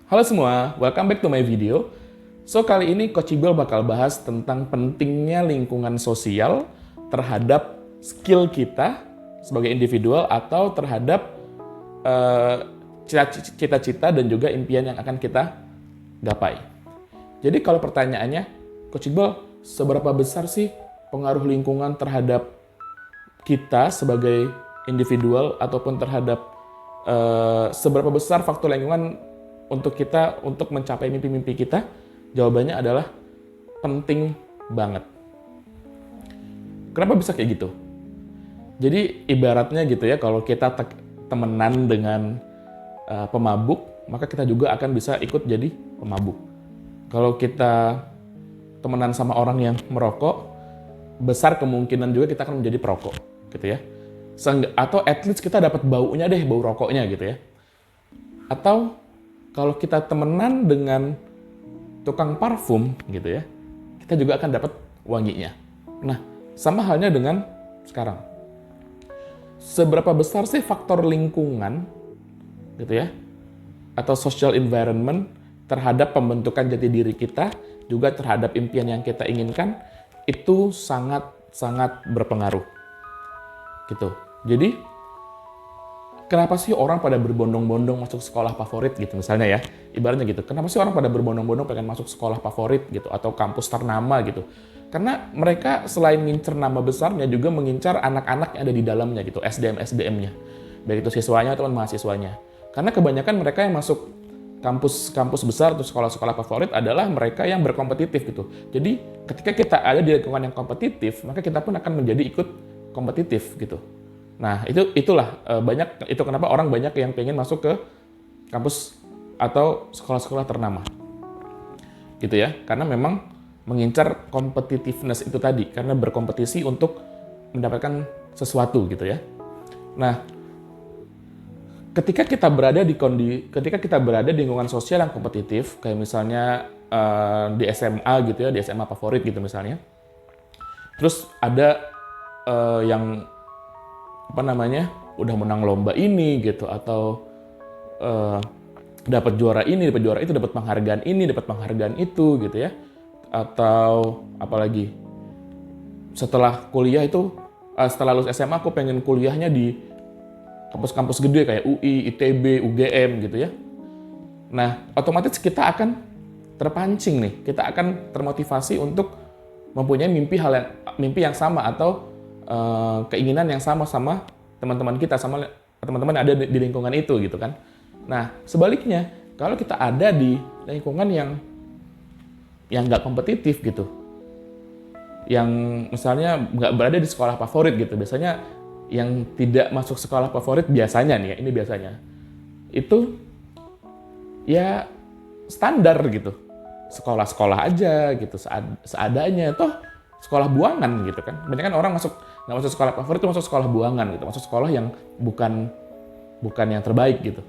Halo semua, welcome back to my video. So, kali ini Coach Iqbal bakal bahas tentang pentingnya lingkungan sosial terhadap skill kita sebagai individual atau terhadap cita-cita dan juga impian yang akan kita gapai. Jadi kalau pertanyaannya, Coach Iqbal, seberapa besar sih pengaruh lingkungan terhadap kita sebagai individual ataupun terhadap seberapa besar faktor lingkungan untuk kita untuk mencapai mimpi-mimpi kita? Jawabannya adalah penting banget. Kenapa bisa kayak gitu? Jadi ibaratnya gitu ya, kalau kita temenan dengan pemabuk, maka kita juga akan bisa ikut jadi pemabuk. Kalau kita temenan sama orang yang merokok, besar kemungkinan juga kita akan menjadi perokok, gitu ya. Atau at least kita dapat baunya deh, bau rokoknya gitu ya. Atau kalau kita temenan dengan tukang parfum gitu ya, kita juga akan dapat wanginya. Nah, sama halnya dengan sekarang. Seberapa besar sih faktor lingkungan gitu ya, atau social environment terhadap pembentukan jati diri kita, juga terhadap impian yang kita inginkan, itu sangat berpengaruh. Gitu. Jadi, kenapa sih orang pada berbondong-bondong masuk sekolah favorit gitu misalnya ya, ibaratnya gitu. Kenapa sih orang pada berbondong-bondong pengen masuk sekolah favorit gitu atau kampus ternama gitu? Karena mereka selain ngincer nama besarnya juga mengincar anak-anak yang ada di dalamnya gitu, SDM-SDM-nya. Baik itu siswanya atau mahasiswanya. Karena kebanyakan mereka yang masuk kampus besar atau sekolah-sekolah favorit adalah mereka yang berkompetitif gitu. Jadi ketika kita ada di lingkungan yang kompetitif, maka kita pun akan menjadi ikut kompetitif gitu. Nah, itulah itu kenapa orang banyak yang pengen masuk ke kampus atau sekolah-sekolah ternama. Gitu ya. Karena memang mengincar competitiveness itu tadi, karena berkompetisi untuk mendapatkan sesuatu gitu ya. Nah, ketika kita berada di lingkungan sosial yang kompetitif, kayak misalnya di SMA gitu ya, di SMA favorit gitu misalnya. Terus ada yang udah menang lomba ini gitu, atau dapat juara ini, dapat juara itu, dapat penghargaan ini, dapat penghargaan itu gitu ya. Atau apalagi setelah kuliah itu, setelah lulus SMA aku pengen kuliahnya di kampus-kampus gede kayak UI, ITB, UGM gitu ya. Nah, otomatis kita akan terpancing nih, kita akan termotivasi untuk mempunyai mimpi yang sama atau keinginan yang sama teman-teman kita, sama teman-teman yang ada di lingkungan itu gitu kan. Nah, sebaliknya, kalau kita ada di lingkungan yang nggak kompetitif gitu, yang misalnya nggak berada di sekolah favorit gitu, biasanya yang tidak masuk sekolah favorit biasanya nih ya, ini biasanya, itu ya standar gitu, sekolah-sekolah aja gitu, seadanya, toh sekolah buangan gitu kan. Banyak kan orang nggak masuk sekolah favorit itu masuk sekolah buangan gitu, masuk sekolah yang bukan yang terbaik gitu.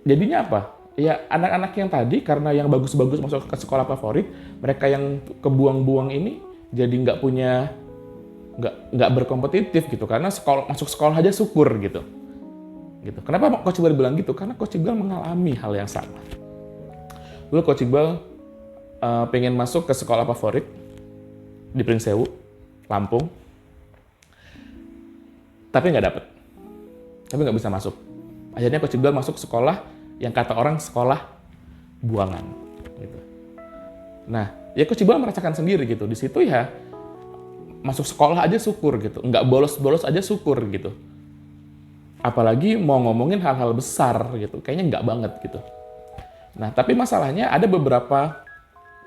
Jadinya apa? Ya anak-anak yang tadi karena yang bagus-bagus masuk ke sekolah favorit, mereka yang kebuang-buang ini jadi nggak berkompetitif gitu, karena masuk sekolah aja syukur gitu. Kenapa Coach Iqbal bilang gitu? Karena Coach Iqbal mengalami hal yang sama. Dulu Coach Iqbal pengen masuk ke sekolah favorit di Pringsewu, Lampung, tapi nggak bisa masuk. Akhirnya Coach Iqbal masuk sekolah yang kata orang sekolah buangan gitu. Nah, ya Coach Iqbal merasakan sendiri gitu. Di situ ya masuk sekolah aja syukur gitu, nggak bolos-bolos aja syukur gitu. Apalagi mau ngomongin hal-hal besar gitu, kayaknya nggak banget gitu. Nah, tapi masalahnya ada beberapa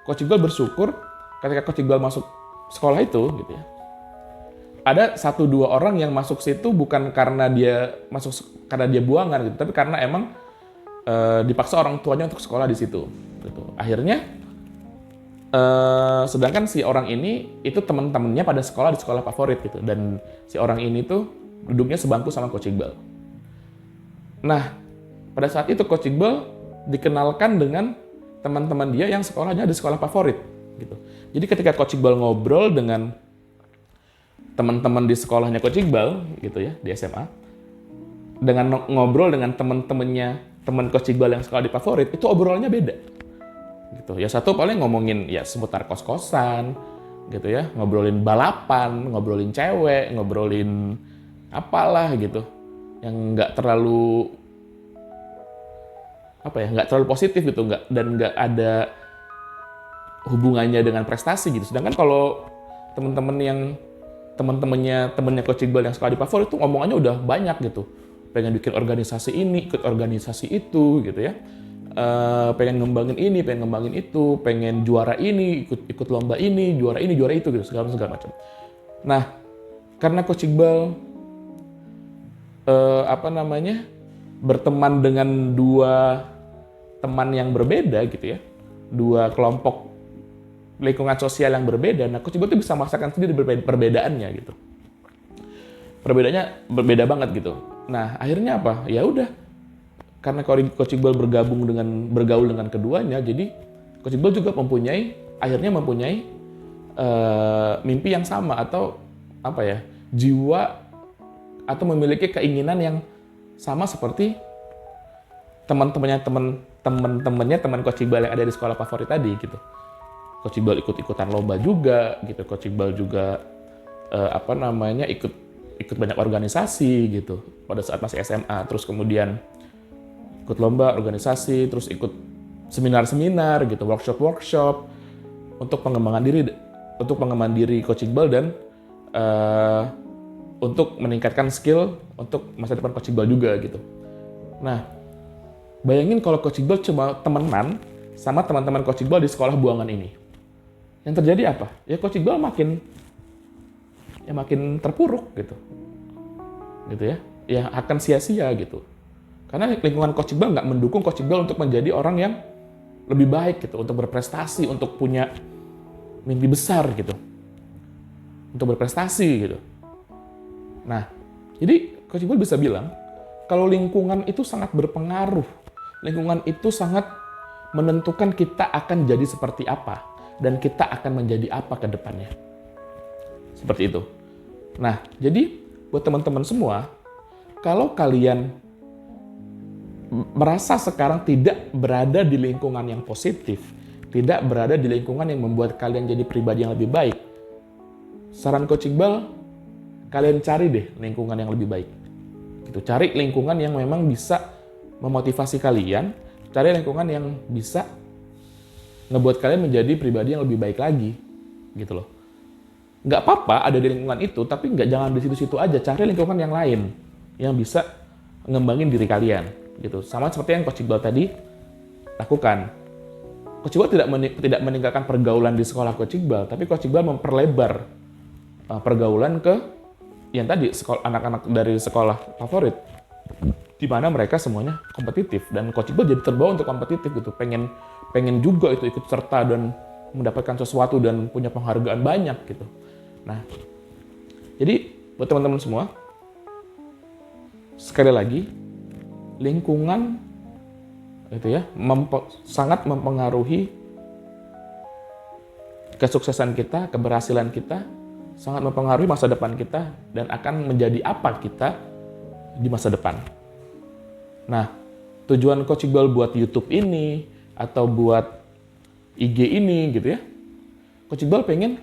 Coach Iqbal bersyukur ketika Coach Iqbal masuk sekolah itu gitu ya. Ada 1-2 orang yang masuk situ bukan karena dia buangan gitu, tapi karena emang dipaksa orang tuanya untuk sekolah di situ gitu. Akhirnya sedangkan si orang ini itu teman-temannya pada sekolah di sekolah favorit gitu, dan si orang ini tuh duduknya sebangku sama Coach Iqbal. Nah, pada saat itu Coach Iqbal dikenalkan dengan teman-teman dia yang sekolahnya di sekolah favorit gitu. Jadi ketika Coach Iqbal ngobrol dengan teman-teman di sekolahnya Coach Iqbal gitu ya, di SMA, dengan ngobrol dengan teman-temannya teman Coach Iqbal yang sekolah di favorit, itu obrolannya beda. Gitu. Ya satu paling ngomongin ya seputar kos-kosan, gitu ya, ngobrolin balapan, ngobrolin cewek, ngobrolin apalah gitu, yang nggak terlalu nggak terlalu positif gitu, nggak ada hubungannya dengan prestasi gitu. Sedangkan kalau temennya Coach Iqbal yang sekolah di favorit itu ngomongannya udah banyak gitu, pengen bikin organisasi ini, ikut organisasi itu gitu ya. Pengen ngembangin ini, pengen ngembangin itu, pengen juara ini, ikut lomba ini, juara itu gitu, segala macam. Nah, karena Coach Iqbal berteman dengan dua teman yang berbeda gitu ya, dua kelompok lingkungan sosial yang berbeda, nah Coach Iqbal itu bisa merasakan sendiri perbedaannya gitu. Perbedaannya berbeda banget gitu. Nah, akhirnya apa? Ya udah, karena Coach Iqbal bergaul dengan keduanya, jadi Coach Iqbal juga akhirnya mempunyai mimpi yang sama, atau jiwa atau memiliki keinginan yang sama seperti teman Coach Iqbal yang ada di sekolah favorit tadi gitu. Coach Iqbal ikut-ikutan lomba juga gitu. Coach Iqbal juga ikut banyak organisasi gitu pada saat masih SMA, terus kemudian ikut lomba, organisasi, terus ikut seminar-seminar gitu, workshop untuk pengembangan diri Coach Iqbal dan untuk meningkatkan skill untuk masa depan Coach Iqbal juga gitu. Nah, bayangin kalau Coach Iqbal cuma temenan sama teman-teman Coach Iqbal di sekolah buangan ini. Yang terjadi apa? Ya Coach Iqbal makin terpuruk gitu ya. Ya akan sia-sia gitu. Karena lingkungan Coach Iqbal nggak mendukung Coach Iqbal untuk menjadi orang yang lebih baik gitu, untuk berprestasi, untuk punya mimpi besar gitu, untuk berprestasi gitu. Nah, jadi Coach Iqbal bisa bilang kalau lingkungan itu sangat berpengaruh, lingkungan itu sangat menentukan kita akan jadi seperti apa dan kita akan menjadi apa ke depannya. Seperti itu. Nah, jadi buat teman-teman semua, kalau kalian merasa sekarang tidak berada di lingkungan yang positif, tidak berada di lingkungan yang membuat kalian jadi pribadi yang lebih baik, saran Coach Iqbal, kalian cari deh lingkungan yang lebih baik. Gitu. Cari lingkungan yang memang bisa memotivasi kalian, cari lingkungan yang bisa ngebuat kalian menjadi pribadi yang lebih baik lagi, gitu loh. Nggak apa-apa ada di lingkungan itu, tapi jangan di situ-situ aja, cari lingkungan yang lain yang bisa ngembangin diri kalian, gitu. Sama seperti yang Coach Iqbal tadi lakukan. Coach Iqbal tidak meninggalkan pergaulan di sekolah Coach Iqbal, tapi Coach Iqbal memperlebar pergaulan ke yang tadi anak-anak dari sekolah favorit, di mana mereka semuanya kompetitif dan Coach Iqbal jadi terbawa untuk kompetitif gitu, pengen juga itu ikut serta dan mendapatkan sesuatu dan punya penghargaan banyak gitu. Nah, jadi buat teman-teman semua, sekali lagi lingkungan itu ya sangat mempengaruhi kesuksesan kita, keberhasilan kita, sangat mempengaruhi masa depan kita dan akan menjadi apa kita di masa depan. Nah, tujuan Coach Iqbal buat YouTube ini atau buat IG ini gitu ya, Coach Iqbal pengen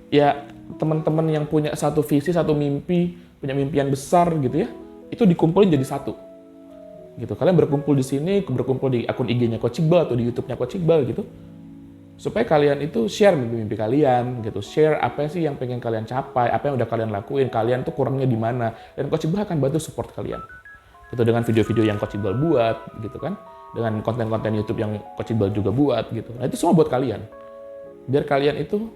ya teman-teman yang punya satu visi, satu mimpi, punya mimpian besar gitu ya, itu dikumpulin jadi satu. Gitu. Kalian berkumpul di sini, berkumpul di akun IG-nya Coach Iqbal atau di YouTube-nya Coach Iqbal gitu. Supaya kalian itu share mimpi-mimpi kalian gitu, share apa sih yang pengen kalian capai, apa yang udah kalian lakuin, kalian tuh kurangnya di mana, dan Coach Iqbal akan bantu support kalian. Gitu dengan video-video yang Coach Iqbal buat gitu kan, dengan konten-konten YouTube yang Coach Iqbal juga buat gitu. Nah, itu semua buat kalian. Biar kalian itu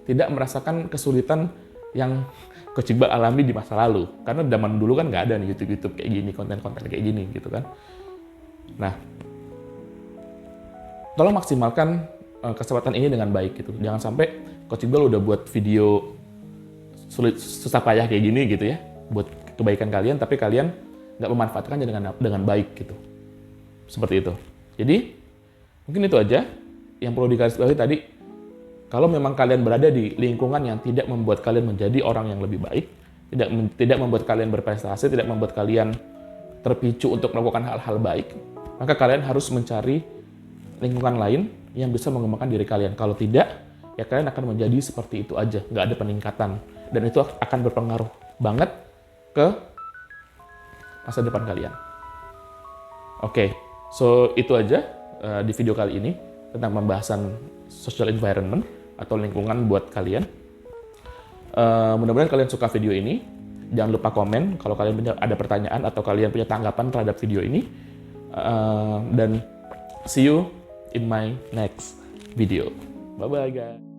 tidak merasakan kesulitan yang Coach Iqbal alami di masa lalu. Karena zaman dulu kan nggak ada nih YouTube kayak gini, konten-konten kayak gini gitu kan. Nah, tolong maksimalkan kesempatan ini dengan baik gitu. Jangan sampai Coach Iqbal udah buat video susah payah kayak gini gitu ya, buat kebaikan kalian, tapi kalian nggak memanfaatkannya dengan baik gitu. Seperti itu. Jadi, mungkin itu aja yang perlu digarisbawahi tadi. Kalau memang kalian berada di lingkungan yang tidak membuat kalian menjadi orang yang lebih baik, tidak membuat kalian berprestasi, tidak membuat kalian terpicu untuk melakukan hal-hal baik, maka kalian harus mencari lingkungan lain yang bisa mengembangkan diri kalian. Kalau tidak, ya kalian akan menjadi seperti itu aja, nggak ada peningkatan. Dan itu akan berpengaruh banget ke masa depan kalian. Oke, so itu aja di video kali ini tentang pembahasan social environment atau lingkungan buat kalian. Mudah-mudahan kalian suka video ini. Jangan lupa komen kalau kalian punya ada pertanyaan atau kalian punya tanggapan terhadap video ini. Dan see you in my next video. Bye-bye guys.